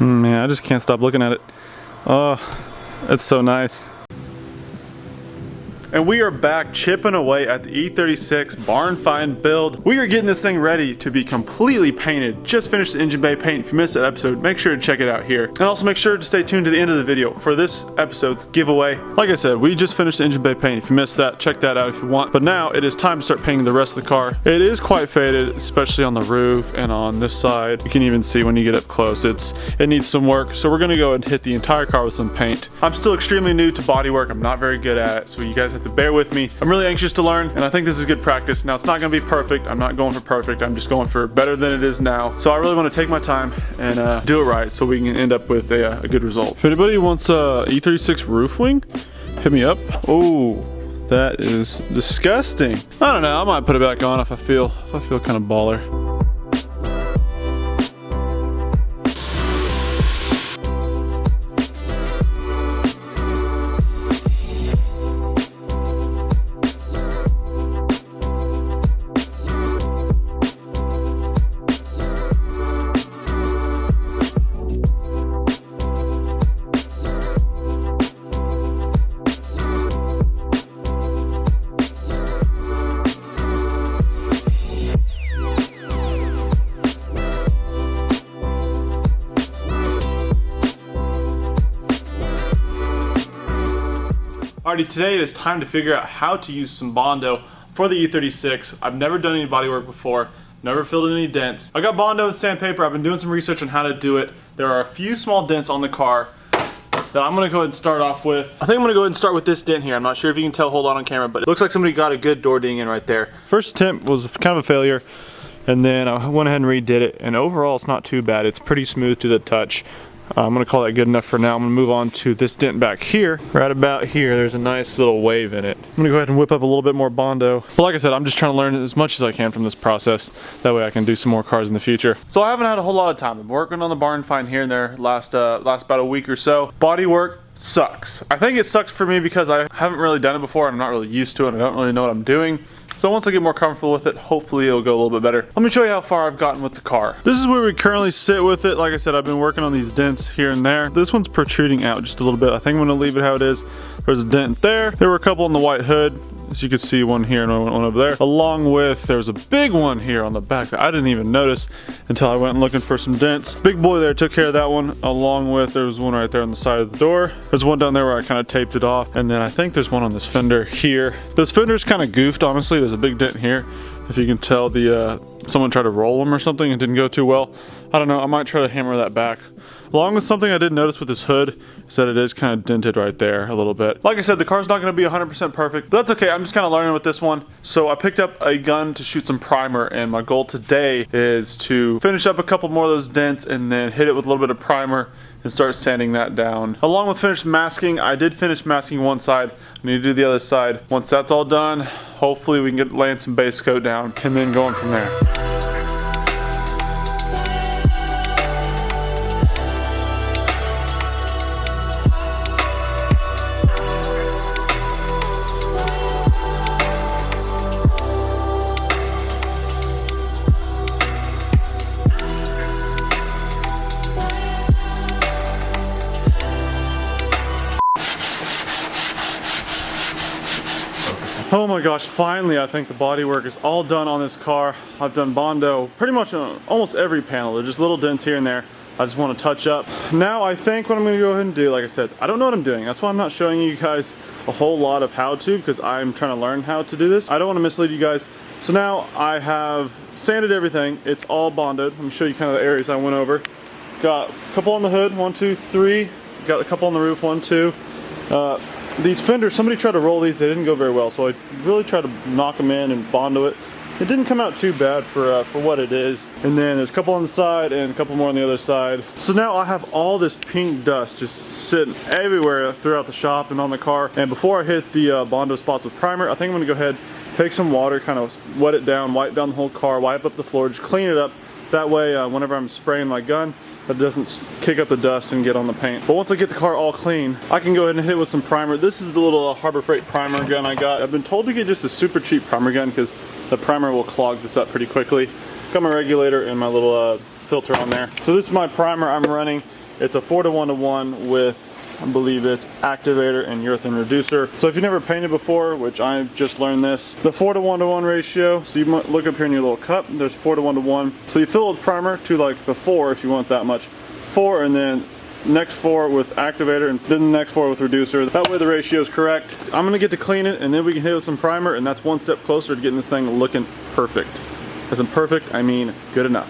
Man, I just can't stop looking at it. Oh, it's so nice. And we are back chipping away at the E36 Barnfind build. We are getting this thing ready to be completely painted. Just finished the engine bay paint. If you missed that episode, make sure to check it out here. And also make sure to stay tuned to the end of the video for this episode's giveaway. Like I said, we just finished the engine bay paint. If you missed that, check that out if you want. But now it is time to start painting the rest of the car. It is quite faded, especially on the roof and on this side. You can even see when you get up close, it needs some work. So we're gonna go and hit the entire car with some paint. I'm still extremely new to bodywork. I'm not very good at it, so you guys have to bear with me. I'm really anxious to learn, and I think this is good practice. Now, it's not gonna be perfect. I'm not going for perfect. I'm just going for better than it is now. So I really wanna take my time and do it right so we can end up with a good result. If anybody wants a E36 roof wing, hit me up. Oh, that is disgusting. I don't know, I might put it back on if I feel kind of baller. Alrighty, today it is time to figure out how to use some Bondo for the E36. I've never done any bodywork before, never filled in any dents. I got Bondo and sandpaper. I've been doing some research on how to do it. There are a few small dents on the car that I'm gonna go ahead and start off with. I think I'm gonna go ahead and start with this dent here. I'm not sure if you can tell, hold on camera, but it looks like somebody got a good door ding in right there. First attempt was kind of a failure, and then I went ahead and redid it, and overall it's not too bad. It's pretty smooth to the touch. I'm gonna call that good enough for now. I'm gonna move on to this dent back here. Right about here, there's a nice little wave in it. I'm gonna go ahead and whip up a little bit more Bondo. But like I said, I'm just trying to learn as much as I can from this process. That way I can do some more cars in the future. So I haven't had a whole lot of time. I've been working on the Barnfind here and there last about a week or so. Body work sucks. I think it sucks for me because I haven't really done it before. I'm not really used to it. I don't really know what I'm doing. So once I get more comfortable with it, hopefully it'll go a little bit better. Let me show you how far I've gotten with the car. This is where we currently sit with it. Like I said, I've been working on these dents here and there. This one's protruding out just a little bit. I think I'm gonna leave it how it is. There's a dent there. There were a couple on the white hood. As you can see, one here and one over there. Along with, there was a big one here on the back that I didn't even notice until I went looking for some dents. Big boy there took care of that one. Along with, there was one right there on the side of the door. There's one down there where I kind of taped it off. And then I think there's one on this fender here. This fender's kind of goofed, honestly. There's a big dent here. If you can tell, someone tried to roll them or something and didn't go too well. I don't know, I might try to hammer that back. Along with something I did notice with this hood is that it is kind of dented right there a little bit. Like I said, the car's not going to be 100% perfect, but that's okay. I'm just kind of learning with this one. So I picked up a gun to shoot some primer, and my goal today is to finish up a couple more of those dents and then hit it with a little bit of primer and start sanding that down. Along with finished masking, I did finish masking one side. I need to do the other side. Once that's all done, hopefully we can land some base coat down and then going from there. Oh my gosh, finally I think the bodywork is all done on this car. I've done Bondo pretty much on almost every panel. There's just little dents here and there I just want to touch up. Now I think what I'm going to go ahead and do, like I said, I don't know what I'm doing. That's why I'm not showing you guys a whole lot of how to, because I'm trying to learn how to do this. I don't want to mislead you guys. So now I have sanded everything. It's all bonded. Let me show you kind of the areas I went over. Got a couple on the hood, 1, 2, 3. Got a couple on the roof, 1, 2. These fenders, somebody tried to roll these, they didn't go very well, so I really tried to knock them in and Bondo it. It didn't come out too bad for what it is. And then there's a couple on the side and a couple more on the other side. So now I have all this pink dust just sitting everywhere throughout the shop and on the car. And before I hit the Bondo spots with primer, I think I'm gonna go ahead, take some water, kind of wet it down, wipe down the whole car, wipe up the floor, just clean it up. That way, whenever I'm spraying my gun, that doesn't kick up the dust and get on the paint. But once I get the car all clean, I can go ahead and hit it with some primer. This is the little Harbor Freight primer gun I got. I've been told to get just a super cheap primer gun because the primer will clog this up pretty quickly. Got my regulator and my little filter on there. So this is my primer I'm running. It's a 4:1:1 with, I believe it's activator and urethane reducer. So if you've never painted before, which I've just learned this, the 4:1:1 ratio, so you might look up here in your little cup, there's 4:1:1. So you fill it with primer to like the 4 if you want that much. 4 and then next 4 with activator and then the next 4 with reducer. That way the ratio is correct. I'm gonna get to clean it and then we can hit it with some primer, and that's one step closer to getting this thing looking perfect. As in perfect, I mean good enough.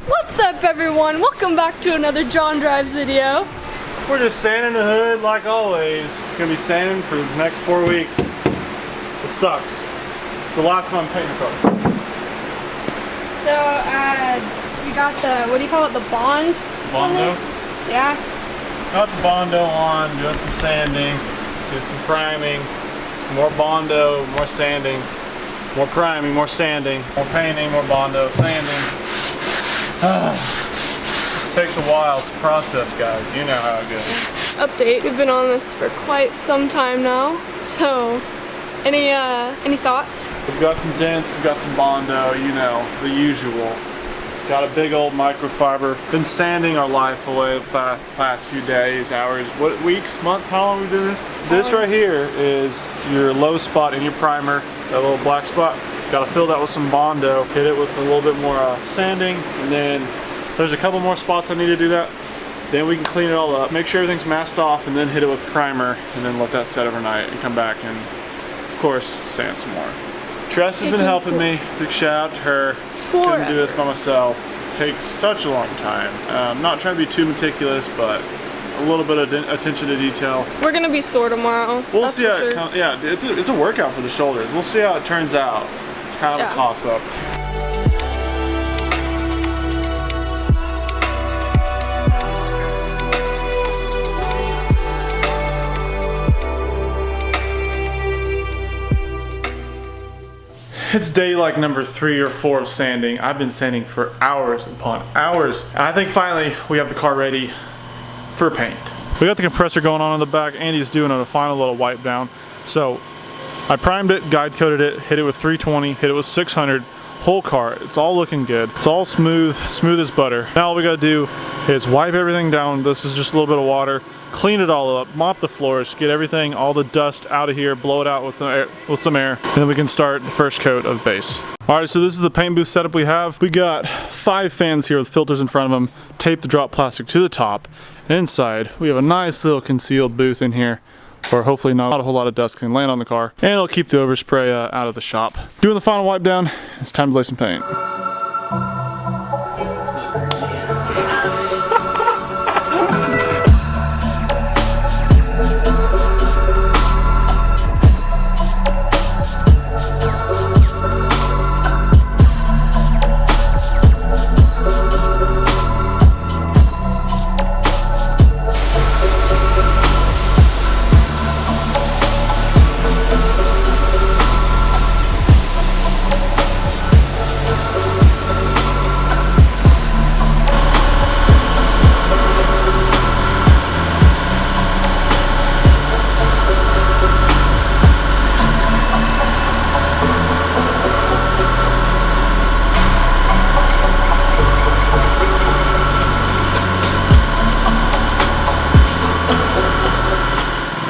What's up everyone? Welcome back to another John Drives video. We're just sanding the hood like always. Gonna be sanding for the next 4 weeks. It sucks. It's the last time I'm painting a car. So we got the, what do you call it, the Bondo? Yeah. Got the Bondo on, doing some sanding, doing some priming, some more Bondo, more sanding, more priming, more sanding, more painting, more Bondo, sanding. This takes a while. It's a process, guys. You know how it goes. Update. We've been on this for quite some time now. So, any thoughts? We've got some dents. We've got some Bondo. You know, the usual. Got a big old microfiber. Been sanding our life away the past few days, hours, what, weeks, months? How long we do this? This right here is your low spot in your primer. That little black spot. Got to fill that with some Bondo. Hit it with a little bit more sanding, and then there's a couple more spots I need to do that. Then we can clean it all up, make sure everything's masked off, and then hit it with primer, and then let that set overnight, and come back and, of course, sand some more. Tress has been helping me. Big shout out to her. Couldn't do this by myself. It takes such a long time. I'm not trying to be too meticulous, but a little bit of attention to detail. We're gonna be sore tomorrow. We'll see how it comes. Yeah, it's a workout for the shoulders. We'll see how it turns out. It's kind of a toss-up. It's day like number 3 or 4 of sanding. I've been sanding for hours upon hours. And I think finally we have the car ready for paint. We got the compressor going on in the back. Andy's doing a final little wipe down. So I primed it, guide coated it, hit it with 320, hit it with 600. Whole car, it's all looking good. It's all smooth as butter. Now all we gotta do is wipe everything down. This is just a little bit of water. Clean it all up, mop the floors, get everything, all the dust out of here, blow it out with some air, and then we can start the first coat of base. Alright, so this is the paint booth setup we have. We got 5 fans here with filters in front of them, tape the drop plastic to the top, and inside we have a nice little concealed booth in here, where hopefully not a whole lot of dust can land on the car, and it'll keep the overspray out of the shop. Doing the final wipe down, it's time to lay some paint.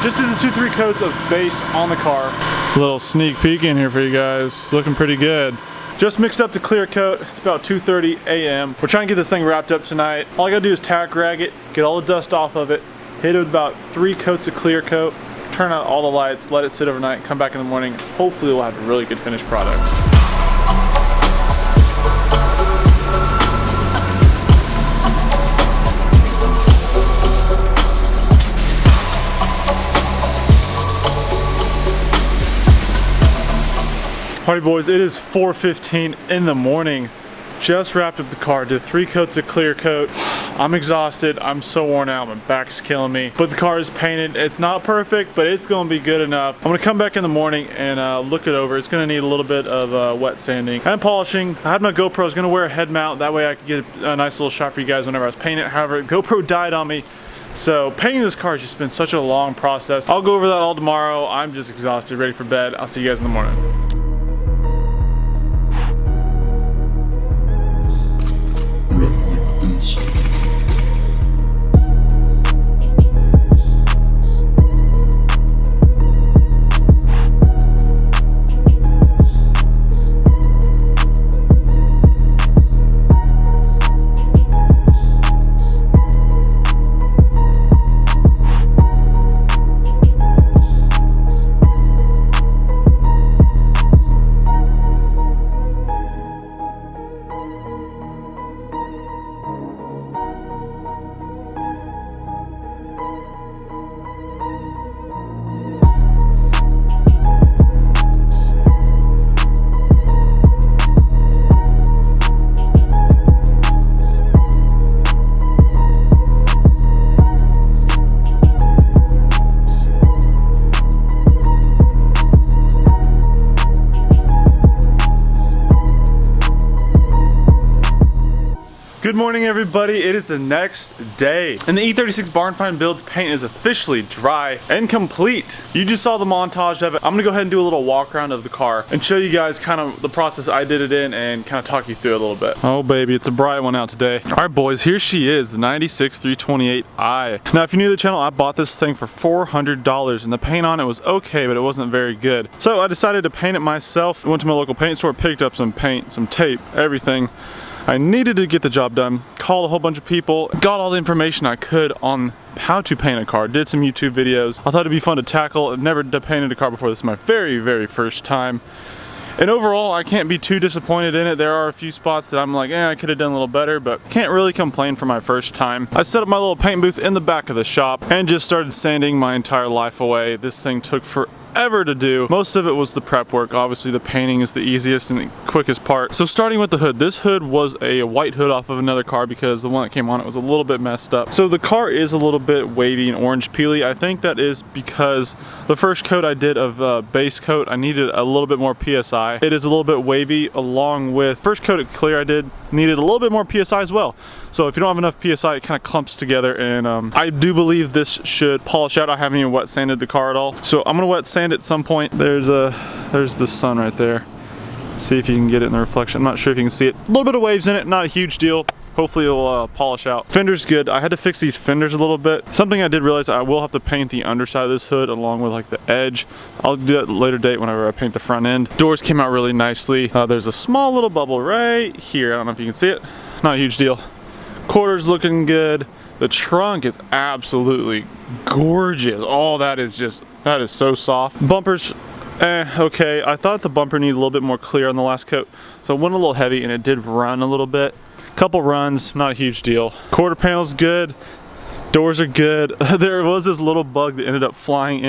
Just did the 2-3 coats of base on the car. A little sneak peek in here for you guys. Looking pretty good. Just mixed up the clear coat. It's about 2:30 a.m. We're trying to get this thing wrapped up tonight. All I gotta do is tack rag it, get all the dust off of it, hit it with about 3 coats of clear coat, turn out all the lights, let it sit overnight, come back in the morning. Hopefully we'll have a really good finished product. Alright boys, it is 4:15 in the morning. Just wrapped up the car, did 3 coats of clear coat. I'm exhausted, I'm so worn out, my back's killing me. But the car is painted. It's not perfect, but it's gonna be good enough. I'm gonna come back in the morning and look it over. It's gonna need a little bit of wet sanding and polishing. I had my GoPro, I was gonna wear a head mount, that way I could get a nice little shot for you guys whenever I was painting it. However, GoPro died on me So painting this car has just been such a long process. I'll go over that all tomorrow. I'm just exhausted, ready for bed. I'll see you guys in the morning. Good morning, everybody. It is the next day, and the E36 Barnfind build's paint is officially dry and complete. You just saw the montage of it. I'm gonna go ahead and do a little walk around of the car and show you guys kind of the process I did it in and kind of talk you through it a little bit. Oh baby, it's a bright one out today. All right boys, here she is, the 96 328i. Now if you're new to the channel, I bought this thing for $400 and the paint on it was okay, but it wasn't very good. So I decided to paint it myself. I went to my local paint store, picked up some paint, some tape, everything. I needed to get the job done, called a whole bunch of people, got all the information I could on how to paint a car, did some YouTube videos. I thought it'd be fun to tackle. I've never painted a car before. This is my very first time. And overall, I can't be too disappointed in it. There are a few spots that I'm like, I could have done a little better, but can't really complain for my first time. I set up my little paint booth in the back of the shop and just started sanding my entire life away. This thing took forever to do. Most of it was the prep work. Obviously the painting is the easiest and the quickest part. So starting with the hood, this hood was a white hood off of another car because the one that came on it was a little bit messed up. So the car is a little bit wavy and orange peely. I think that is because the first coat I did of base coat, I needed a little bit more PSI. It is a little bit wavy, along with first coat of clear I did needed a little bit more PSI as well. So if you don't have enough PSI, it kind of clumps together, and I do believe this should polish out. I haven't even wet sanded the car at all. So I'm gonna wet sand at some point. There's the sun right there. See if you can get it in the reflection. I'm not sure if you can see it. A little bit of waves in it, not a huge deal. Hopefully it'll polish out. Fender's good. I had to fix these fenders a little bit. Something I did realize, I will have to paint the underside of this hood along with like the edge. I'll do that at a later date whenever I paint the front end. Doors came out really nicely. There's a small little bubble right here. I don't know if you can see it. Not a huge deal. Quarters looking good. The trunk is absolutely gorgeous. Oh, that is so soft. Bumpers, okay. I thought the bumper needed a little bit more clear on the last coat, so it went a little heavy and it did run a little bit. Couple runs, not a huge deal. Quarter panel's good. Doors are good. There was this little bug that ended up flying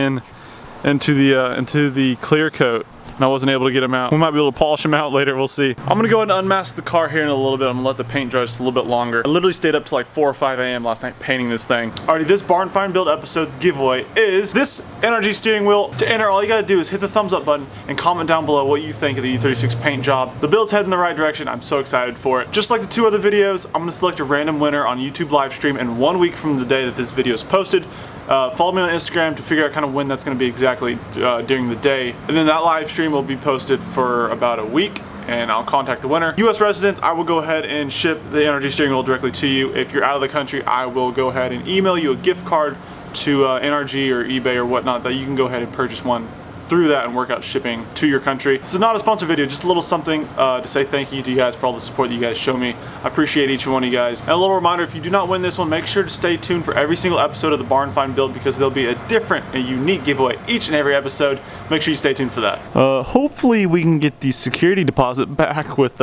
into the clear coat, and I wasn't able to get him out. We might be able to polish him out later, we'll see. I'm gonna go ahead and unmask the car here in a little bit. I'm gonna let the paint dry just a little bit longer. I literally stayed up to like 4 or 5 a.m. last night painting this thing. Alrighty, this Barnfind build episode's giveaway is this NRG steering wheel. To enter, all you gotta do is hit the thumbs up button and comment down below what you think of the E36 paint job. The build's heading in the right direction. I'm so excited for it. Just like the 2 other videos, I'm gonna select a random winner on YouTube live stream, and 1 week from the day that this video is posted, follow me on Instagram to figure out kind of when that's going to be exactly during the day. And then that live stream will be posted for about a week, and I'll contact the winner. US residents, I will go ahead and ship the NRG steering wheel directly to you. If you're out of the country, I will go ahead and email you a gift card to NRG or eBay or whatnot that you can go ahead and purchase one through that and work out shipping to your country. This is not a sponsored video, just a little something to say thank you to you guys for all the support that you guys show me. I appreciate each one of you guys. And a little reminder, if you do not win this one, make sure to stay tuned for every single episode of the Barnfind build, because there'll be a different and unique giveaway each and every episode. Make sure you stay tuned for that. Hopefully we can get the security deposit back with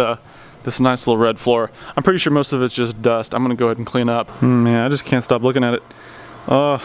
this nice little red floor. I'm pretty sure most of it's just dust. I'm gonna go ahead and clean up. Man, I just can't stop looking at it. Oh,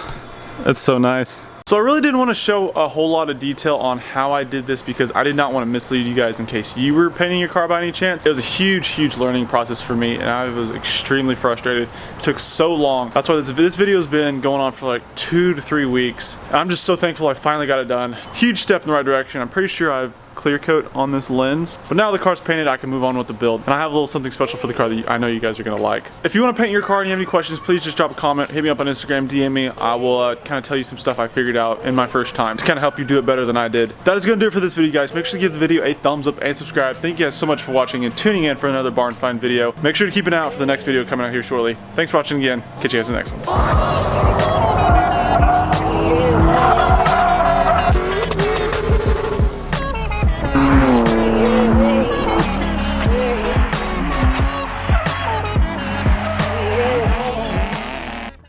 it's so nice. So I really didn't want to show a whole lot of detail on how I did this, because I did not want to mislead you guys in case you were painting your car by any chance. It was a huge learning process for me, and I was extremely frustrated. It took so long. That's why this video has been going on for like 2 to 3 weeks. And I'm just so thankful I finally got it done. Huge step in the right direction. I'm pretty sure I've clear coat on this lens. But now the car's painted, I can move on with the build. And I have a little something special for the car that I know you guys are gonna like. If you wanna paint your car and you have any questions, please just drop a comment, hit me up on Instagram, DM me. I will kind of tell you some stuff I figured out in my first time to kind of help you do it better than I did. That is gonna do it for this video, guys. Make sure to give the video a thumbs up and subscribe. Thank you guys so much for watching and tuning in for another Barnfind video. Make sure to keep an eye out for the next video coming out here shortly. Thanks for watching again. Catch you guys in the next one.